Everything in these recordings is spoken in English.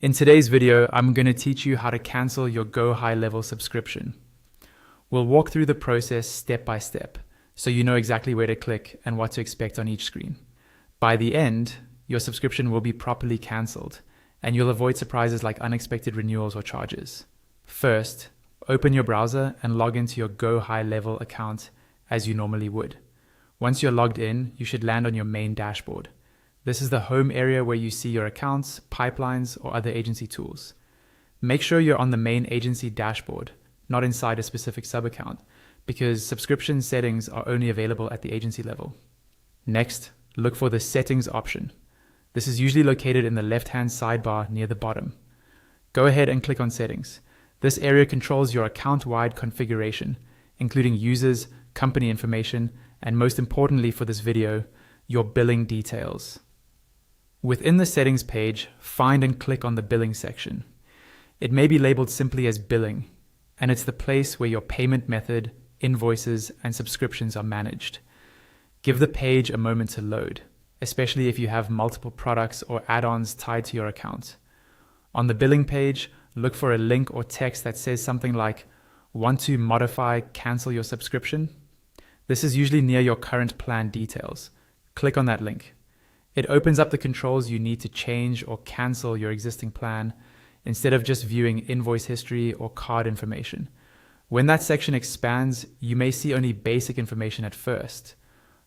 In today's video, I'm going to teach you how to cancel your GoHighLevel subscription. We'll walk through the process step by step, so you know exactly where to click and what to expect on each screen. By the end, your subscription will be properly cancelled, and you'll avoid surprises like unexpected renewals or charges. First, open your browser and log into your GoHighLevel account as you normally would. Once you're logged in, you should land on your main dashboard. This is the home area where you see your accounts, pipelines, or other agency tools. Make sure you're on the main agency dashboard, not inside a specific sub-account, because subscription settings are only available at the agency level. Next, look for the Settings option. This is usually located in the left-hand sidebar near the bottom. Go ahead and click on Settings. This area controls your account-wide configuration, including users, company information, and most importantly for this video, your billing details. Within the settings page, find and click on the billing section. It may be labeled simply as billing, and it's the place where your payment method, invoices, and subscriptions are managed. Give the page a moment to load, especially if you have multiple products or add-ons tied to your account. On the billing page, look for a link or text that says something like, "Want to modify, cancel your subscription?" This is usually near your current plan details. Click on that link. It opens up the controls you need to change or cancel your existing plan instead of just viewing invoice history or card information. When that section expands, you may see only basic information at first.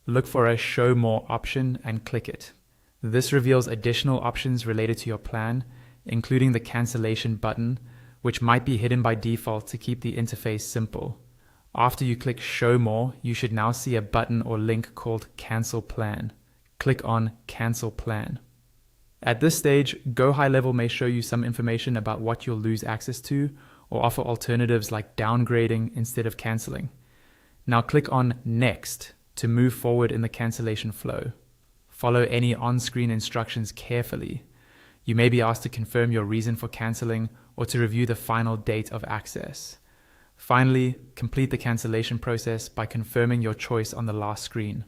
Look for a Show More option and click it. This reveals additional options related to your plan, including the cancellation button, which might be hidden by default to keep the interface simple. After you click Show More, you should now see a button or link called Cancel Plan. Click on Cancel Plan. At this stage, GoHighLevel may show you some information about what you'll lose access to or offer alternatives like downgrading instead of canceling. Now click on Next to move forward in the cancellation flow. Follow any on-screen instructions carefully. You may be asked to confirm your reason for canceling or to review the final date of access. Finally, complete the cancellation process by confirming your choice on the last screen.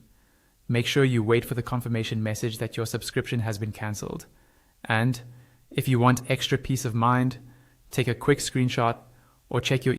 Make sure you wait for the confirmation message that your subscription has been cancelled. And if you want extra peace of mind, take a quick screenshot or check your